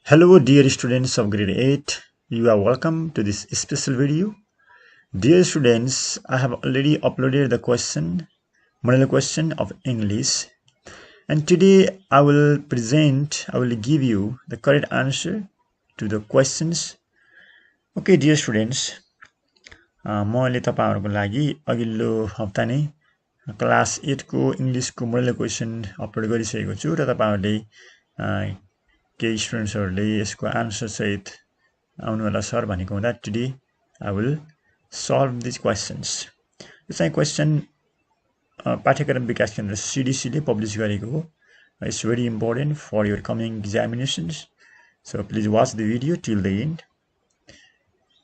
Hello dear students of grade 8, you are welcome to this special video. Dear students, I have already uploaded the model question of English, and today I will give you the correct answer to the questions. Okay dear students, मैले तपाईहरुको लागि अघिल्लो हप्ता नै class 8 को English को model question upload गरिसकेको छु र तपाईहरुले केही स्टुडेन्ट्सहरुले यसको आन्सर सहित आउनु होला सर भनेको हुँदा today I will solve these questions. यो चाहिँ क्वेशन पाठ्यक्रम विकास केन्द्र CDC ले पब्लिश गरेको हो. It's very important for your coming examinations. So please watch the video till the end.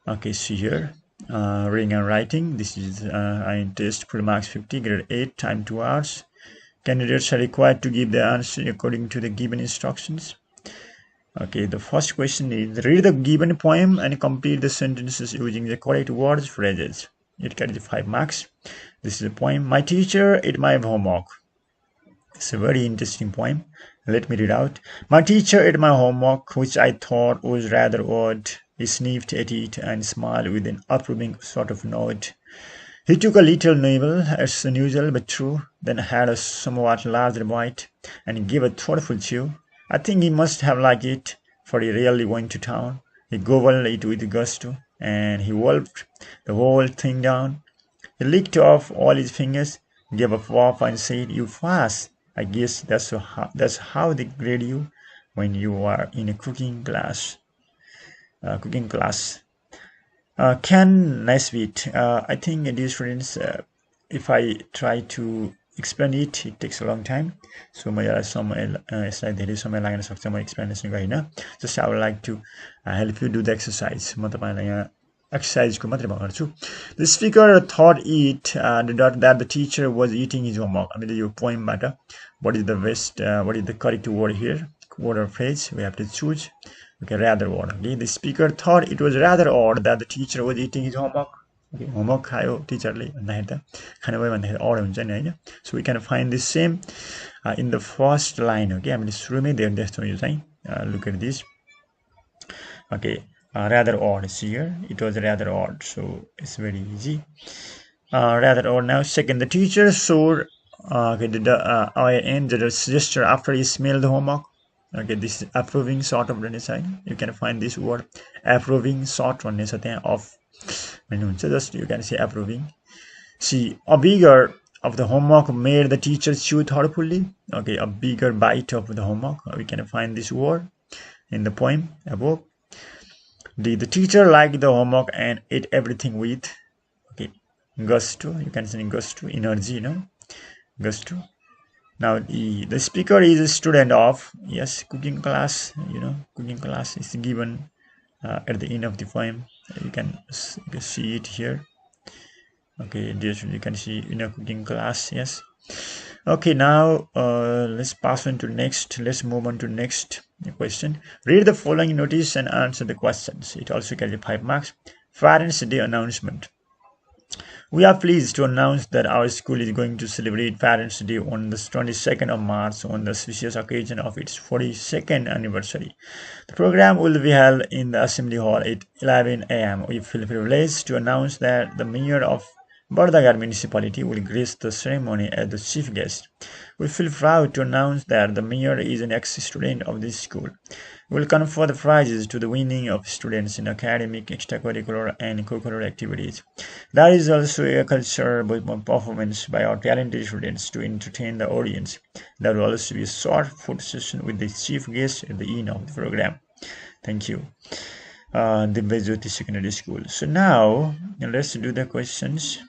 Okay, see here. Reading and writing. This is I test full marks 50, grade 8, time 2 hours. Candidates are required to give the answer according to the given instructions. Okay, the first question is read the given poem and complete the sentences using the correct words, phrases. It carries 5 marks. This is a poem. My teacher ate my homework. It's a very interesting poem. Let me read out. My teacher ate my homework, which I thought was rather odd. He sniffed at it and smiled with an approving sort of nod. He took a little nibble, as unusual but true, then had a somewhat larger bite and gave a thoughtful chew. I think he must have liked it, for he rarely went to town. He gobbled it with gusto, and he wolfed the whole thing down. He licked off all his fingers, gave a puff, and said, "You fast. I guess that's how they grade you when you are in a cooking class." Can Nesbitt. I think, dear students, if I try to explain it, it takes a long time. So यसलाई धेरै समय लाग्न सक्छ म explanation गरिन. Just I would like to help you do the exercise. म तपाईलाई यहाँ exercise को मात्रै भन्छु. The speaker thought that the teacher was eating his homework. हामीले यो poem बाट what is the correct word here? Word or phrase we have to choose. Okay, rather odd. Okay, the speaker thought it was rather odd that the teacher was eating his homework. Okay, homework खायो टिचरले भन्दाखेरि त खानु भयो भन्दाखेरि odd हुन्छ नि हैन. So we can find the same in the first line. Okay, हामीले सुरुमै देख्छौं यो चाहिँ. Look at this. Okay, rather odd. See here, it was rather odd. So it's very easy. Rather odd. Now second, the teacher showed our end gesture after he smelled the homework. Okay, this is approving sort of side. You can find this word approving sort on this of just you can say approving. See, a bigger of the homework made the teacher chew thoughtfully. Okay, a bigger bite of the homework. We can find this word in the poem above. The teacher liked the homework and ate everything with gusto. You can say gusto, energy, gusto. Now the speaker is a student of cooking class. Cooking class is given at the end of the poem. You can see it here. Okay, you can see cooking class. Yes. Okay, now let's pass on to next. Let's move on to next question. Read the following notice and answer the questions. It also carries 5 marks. Parents' Day announcement. We are pleased to announce that our school is going to celebrate Parents' Day on the 22nd of March on the auspicious occasion of its 42nd anniversary. The program will be held in the Assembly Hall at 11 a.m. We feel privileged to announce that the Mayor of Bardagar Municipality will grace the ceremony as the chief guest. We feel proud to announce that the Mayor is an ex-student of this school. We will confer the prizes to the winning of students in academic, extracurricular, and co-curricular activities. There is also a cultural performance by our talented students to entertain the audience. There will also be a short photo session with the chief guest at the end of the program. Thank you. The Bejoti Secondary School. So now let's do the questions.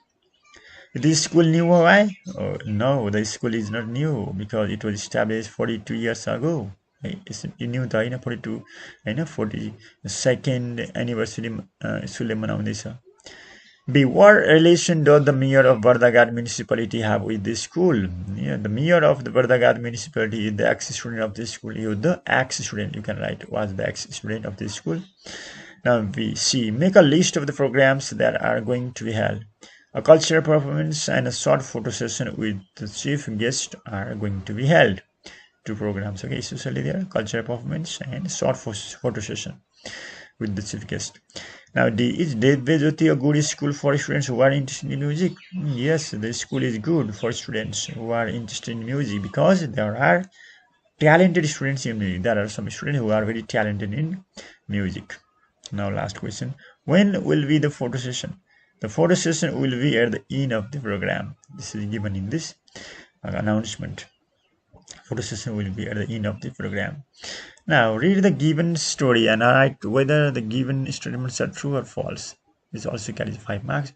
Is this school new? Why? Oh, no, the school is not new because it was established 42 years ago. It's new 42 and 42nd anniversary school manaउँदैछ. B. What relation does the Mayor of Bardagar Municipality have with this school? The Mayor of the Bardagar Municipality is the ex-student of this school. You the ex-student. You can write was the ex-student of this school. Now B. C. Make a list of the programs that are going to be held. A cultural performance and a short photo session with the chief guest are going to be held. two programs, okay, especially their cultural performance and short photo session with the chief guest. Now, is Devjyoti a good school for students who are interested in music? Yes, the school is good for students who are interested in music because there are talented students in music. There are some students who are very talented in music. Now, last question. When will be the photo session? The photo session will be at the end of the program. This is given in this announcement. Photo session will be at the end of the program. Now, read the given story and write whether the given statements are true or false. This also carries 5 marks.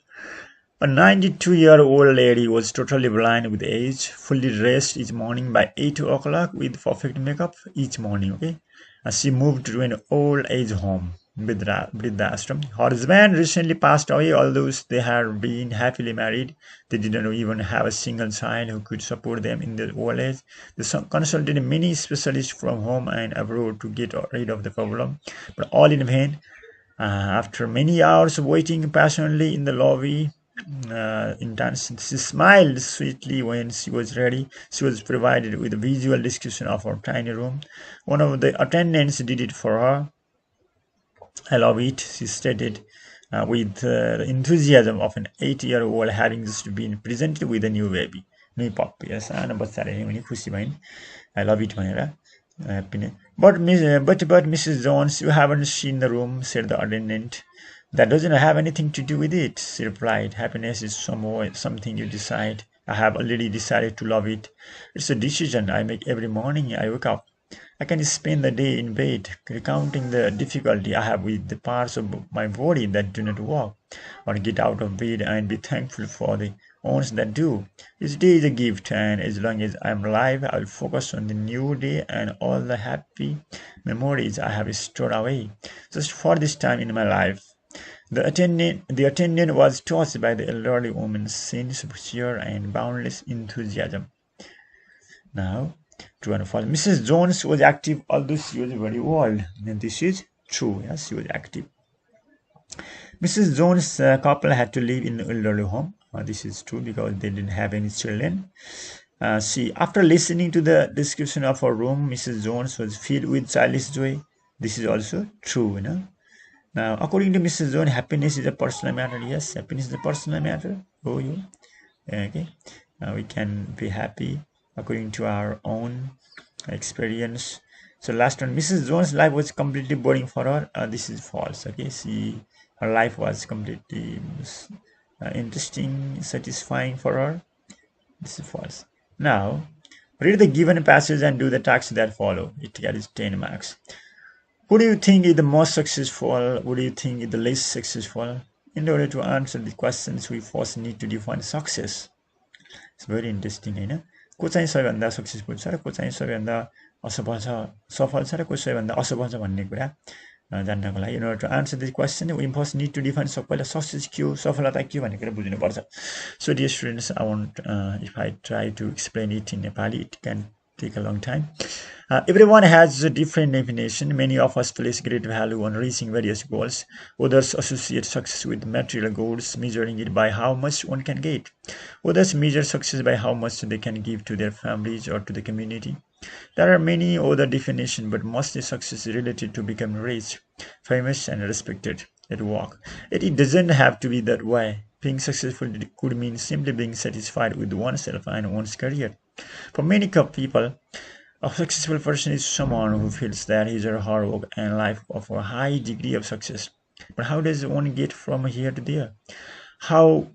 A 92-year-old lady was totally blind with age, fully dressed each morning by 8 o'clock with perfect makeup each morning, okay? And she moved to an old age home, Vridhashram. Her husband recently passed away, although they had been happily married. They didn't even have a single child who could support them in their old age. They consulted many specialists from home and abroad to get rid of the problem, but all in vain. After many hours of waiting passionately in the lobby, she smiled sweetly when she was ready. She was provided with a visual description of her tiny room. One of the attendants did it for her. I love it, she stated, with the enthusiasm of an 8-year-old having just been presented with a new baby. New puppy. Yes, I love it, Manera. But Mrs. Jones, you haven't seen the room, said the attendant. That doesn't have anything to do with it, she replied. Happiness is something you decide. I have already decided to love it. It's a decision I make every morning I wake up. I can spend the day in bed recounting the difficulty I have with the parts of my body that do not work, or get out of bed and be thankful for the ones that do. Each day is a gift, and as long as I am alive, I will focus on the new day and all the happy memories I have stored away just for this time in my life. The attendant was touched by the elderly woman's sense of cheer and boundless enthusiasm. Now, true and false. Mrs. Jones was active, although she was very old. And this is true. Yes, she was active. Mrs. Jones' couple had to live in the elderly home. This is true because they didn't have any children. After listening to the description of her room, Mrs. Jones was filled with childish joy. This is also true, you know. Now, according to Mrs. Jones, happiness is a personal matter. Yes, happiness is a personal matter. Oh, you. Okay. We can be happy according to our own experience. So last one, Mrs. Jones' life was completely boring for her. This is false. Okay, her life was completely interesting, satisfying for her. This is false. Now, read the given passage and do the tasks that follow. It carries 10 marks. Who do you think is the most successful? Who do you think is the least successful? In order to answer the questions, we first need to define success. It's very interesting, होइन? को चाहिँ सबैभन्दा successful छ र को चाहिँ सबैभन्दा असफल छ र को सबैभन्दा असफल छ भन्ने कुरा जान्नको लागि in order to answer this question we first need to define सबैलाई सक्सेस के हो सफलता के हो भन्ने कुरा बुझ्नुपर्छ. So dear students, I want if I try to explain it in Nepali, it can take a long time. Everyone has a different definition. Many of us place great value on reaching various goals. Others associate success with material goals, measuring it by how much one can get. Others measure success by how much they can give to their families or to the community. There are many other definitions, but mostly success is related to becoming rich, famous, and respected at work. It doesn't have to be that way. Being successful could mean simply being satisfied with oneself and one's career. For many people, a successful person is someone who feels that his or her work and life offer a high degree of success. But how does one get from here to there? How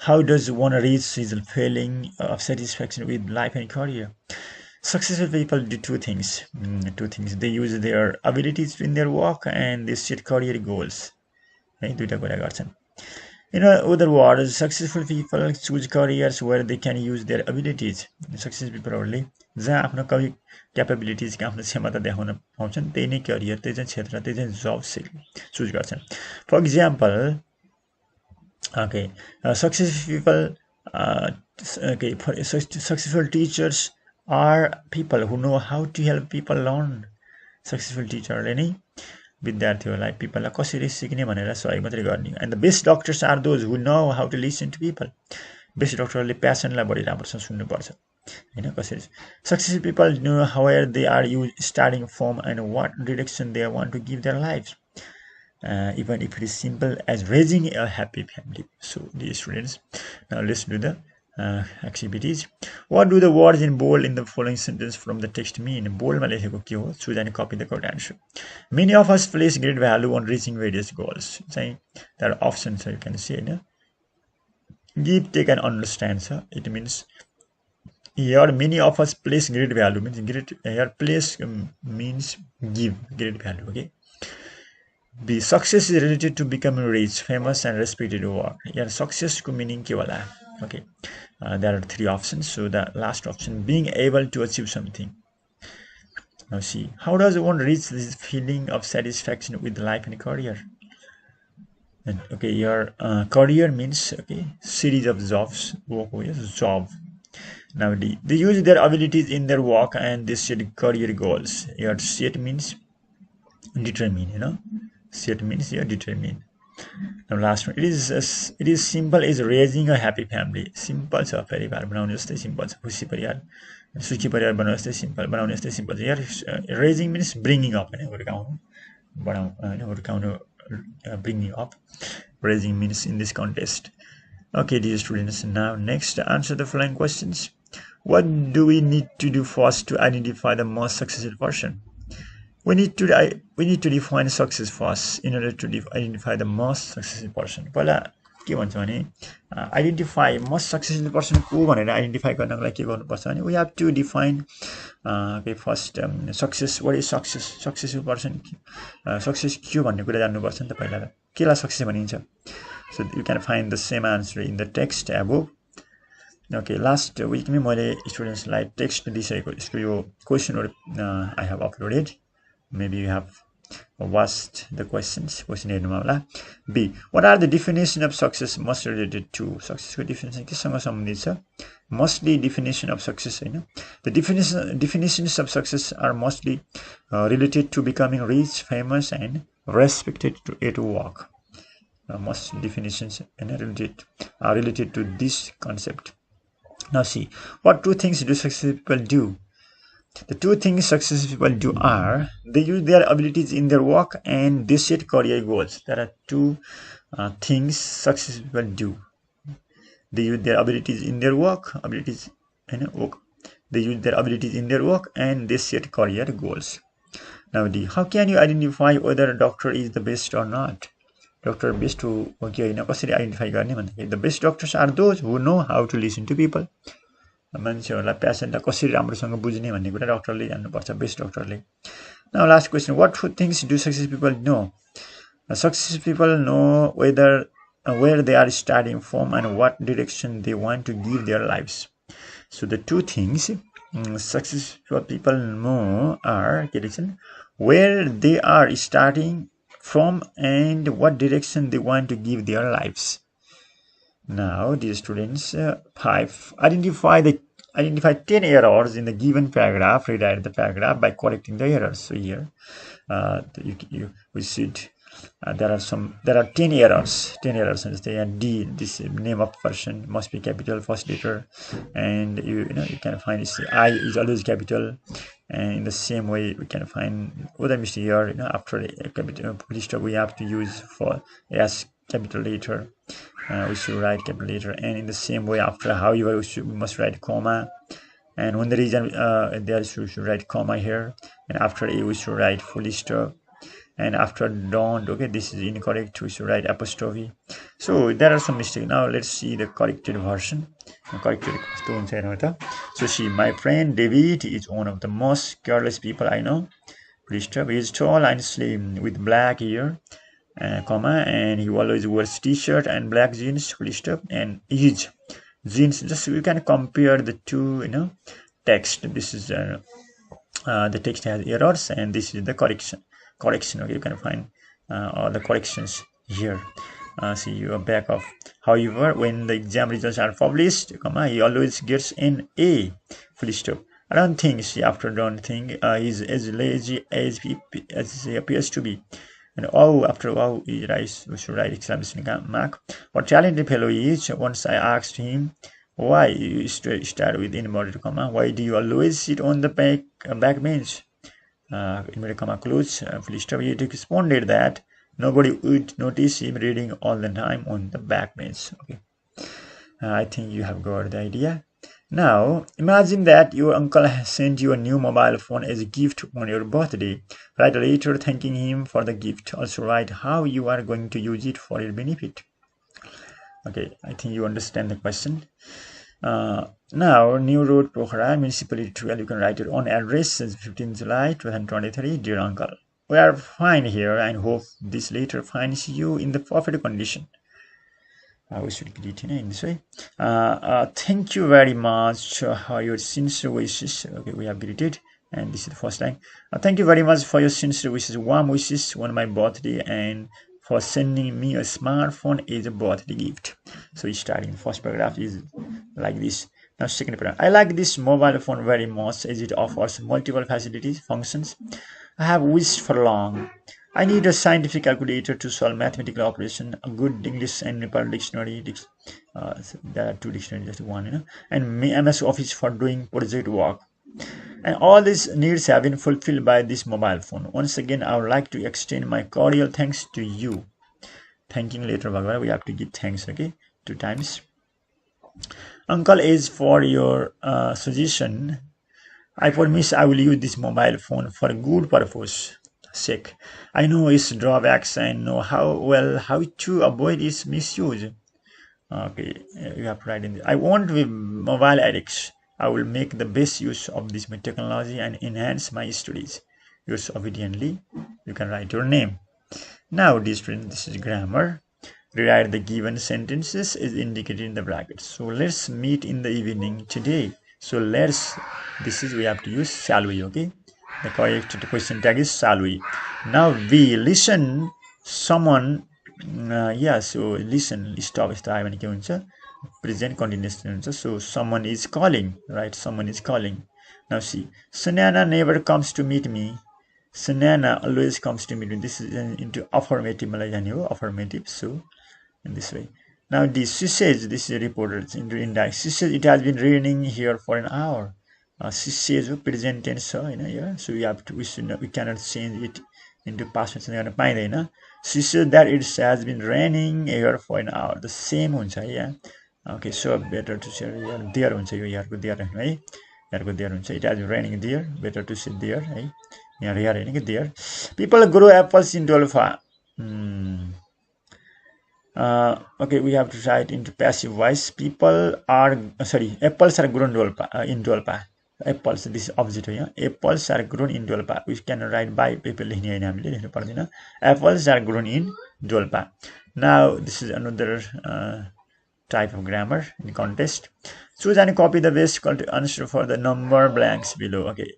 does one reach his feeling of satisfaction with life and career? Successful people do two things. They use their abilities in their work and they set career goals. In other words, successful people choose careers where they can use their abilities. Successful people जहाँ आफ्नो capabilities आफ्नो क्षमता देखाउन पाउँछन् त्यही नै career त्यही चाहिँ क्षेत्र त्यही चाहिँ जब चुज गर्छन्. For example successful teachers are people who know how to help people learn. Successful teacherले नै विद्यार्थीहरूलाई पिपललाई कसरी सिक्ने भनेर सहयोग मात्रै गर्ने. And the best doctors are those who know how to listen to people. Best डक्टरले पेसेन्टलाई बढी राम्रोसँग सुन्नुपर्छ. Successful people know where they are starting from and what direction they want to give their lives, even if it is simple as raising a happy family. So dear students, now let's do the activities. What do the words in bold in the following sentence from the text mean? Bold ma लेखेको के हो? Choose and copy the correct answer. Many of us place great value on reaching various goals. There are options, so you can see, give, take, and understand. So it means here many of us place great value means great. Here place means give great value. Okay. The success is related to becoming rich, famous, and respected work. Here success को meaning के होला? Okay. There are three options. So the last option, being able to achieve something. Now see, how does one reach this feeling of satisfaction with life and career? And okay, your career means series of jobs. Work, yes, job. Now they use their abilities in their work and they set career goals. Your set means determine. Set means you determine. Now last one, it is simple as raising a happy family. Simple छ परिवार बनाउने जस्तै simple छ. खुसी परिवार, सुखी परिवार बनाउने जस्तै simple बनाउने जस्तै simple छ. Here raising means bringing up, हुर्काउनु, हुर्काउनु, bringing up. Raising means in this context. Okay, dear students, now next answer the following questions. What do we need to do first to identify the most successful person? We need to define success first in order to identify the most successful person. पहिला के भन्छ भने identify most successful person को भनेर identify गर्नको लागि के गर्नुपर्छ भने we have to define first success. What is success? Successful person, success के भन्ने कुरा जान्नुपर्छ नि त पहिला त. केलाई सक्सेस भनिन्छ? So you can find the same answer in the text above. Okay, last week मैले students लाई text दिइसकेको यसको यो questionहरु I have uploaded. Maybe you have watched the questions. Question हेर्नुमा होला. B. What are the definition of success most related to? Success को definition केसँग सम्बन्धित छ? Mostly definition of success Hahn. The definitions of success are mostly related to becoming rich, famous, and respected at work. Most definitions are related to this concept. Now see, what two things do successful people do? The two things successful people do are they use their abilities in their work and they set career goals. There are two things successful people do. They use their abilities in their work, They use their abilities in their work and they set career goals. Now D. How can you identify whether a doctor is the best or not? Doctor best हो कि हैन कसरी identify गर्ने भन्दाखेरि the best doctors are those who know how to listen to people. मान्छेहरुलाई पेशेन्टलाई कसरी राम्रोसँग बुझ्ने भन्ने कुरा डाक्टरले जान्नुपर्छ, बेस्ट डाक्टरले. Now last question, what two things do successful people know? Successful people know where they are starting from and what direction they want to give their lives. So the two things successful people know are where they are starting from and what direction they want to give their lives. Now, dear students, 5. Identify 10 errors in the given paragraph. Rewrite the paragraph by correcting the errors. So here, we should. There are 10 errors. 10 errors. And D, this name of person must be capital, first letter, and you can find this I is always capital. And in the same way, we can find other mistake here. After a capital list, we have to use for S capital letter. We should write capital letter, and in the same way, after however we must write comma, and when the reason there we should write comma here, and after A we should write full stop, and after don't, this is incorrect, we should write apostrophe. So there are some mistakes. Now let's see the corrected version. So see, my friend David is one of the most careless people I know. Full stop. He is tall and slim with black hair. Comma, and he always wears t-shirt and black jeans, full stop, and his jeans, just you can compare the two text. This is the text has errors and this is the correction. Okay, you can find all the corrections here. See your back of. However, when the exam results are published, comma, he always gets an A, full stop. I don't think, don't think he's as lazy as he appears to be. And after we should write exclamation mark. What talented fellow he is. Once I asked him Why you start with inverted comma? Why do you always sit on the back bench? Inverted comma close full stop. He responded that nobody would notice him reading all the time on the back bench. Okay, I think you have got the idea. Now, imagine that your uncle has sent you a new mobile phone as a gift on your birthday. Write a letter thanking him for the gift. Also write how you are going to use it for your benefit. Okay, I think you understand the question. Now, New Road, Pokhara, Municipality 12, you can write your own address as 15 July 2023. Dear uncle, we are fine here and hope this letter finds you in the perfect condition. We should greet in this way. Thank you very much for your sincere wishes. Okay, we have greeted, and this is the first line. Thank you very much for your sincere wishes, warm wishes on my birthday, and for sending me a smartphone as a birthday gift. So starting first paragraph is like this. Now second paragraph. I like this mobile phone very much as it offers multiple facilities, functions I have wished for long. I need a scientific calculator to solve mathematical operation, a good English and Nepal dictionary. There are two dictionaries, just one, and MS Office for doing project work. And all these needs have been fulfilled by this mobile phone. Once again, I would like to extend my cordial thanks to you. Thanking later, we have to give thanks, okay, 2 times. Uncle, as for your suggestion, I promise I will use this mobile phone for a good purpose sake. I know its drawbacks and know how to avoid its misuse. Okay, you have to write in this. I won't be mobile addicts. I will make the best use of this technology and enhance my studies. Yours obediently. You can write your name. Now, dear students, this is grammar. Rewrite the given sentences as indicated in the brackets. So let's meet in the evening today. So we have to use shall we, okay? The correct question tag is shall we. Now we listen someone, so listen, stop, भने के हुन्छ? Present continuous हुन्छ. So someone is calling, right? Someone is calling. Now see, Sunana never comes to meet me. Sunana always comes to meet me. This is into affirmative, affirmative. So in this way. Now this, she says, this is reported into index. She says it has been raining here for an hour. She says present tense, so we cannot change it into past tense. She said that it has been raining here for an hour. The same हुन्छ, yeah. Okay, so better to say there हुन्छ, यो यहाँको there है, यहाँको there हुन्छ. It has been raining there. Better to say there है. यहाँ here हैन कि there. People grow apples in Dolpha. Okay, we have to write into passive voice. Apples are grown in Dolpa. Apples, this is opposite here. Apples are grown in Dolpa. We can write by people लेख्नु Apples are grown in Dolpa. Now this is another type of grammar in context. Choose and copy the best answer for the number blanks below. Okay,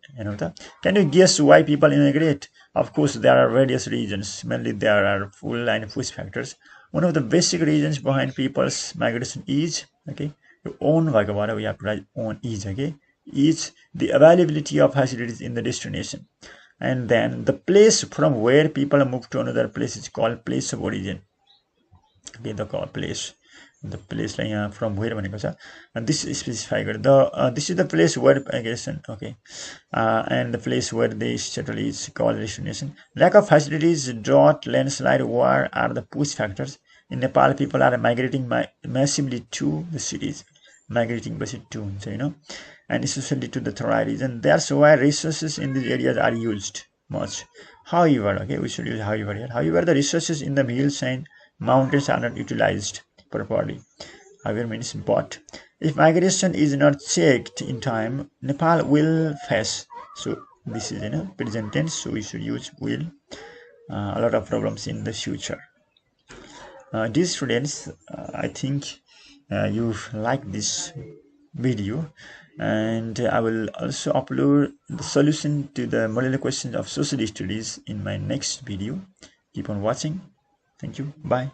can you guess why people immigrate? Of course, there are various reasons. Mainly there are full and push factors. One of the basic reasons behind people's migration is, okay, own भएकोबाट we have to write own is, okay, is the availability of facilities in the destination. And then the place from where people move to another place is called place of origin. Okay, the place. The place from where भनेको छ, and this is specified. This is the place where migration, okay, and the place where they settle is called destination. Lack of facilities, drought, landslide, war are the push factors. In Nepal, people are migrating massively to the cities. Migrating to, and especially to the Thorai region. That's why resources in these areas are used much. However, okay, we should use however here. However, the resources in the hills and mountains are not utilized properly. However means but. If migration is not checked in time, Nepal will face. So this is present tense. So we should use will. A lot of problems in the future. Dear students, I think you like this video, and I will also upload the solution to the model questions of social studies in my next video. Keep on watching. Thank you. Bye.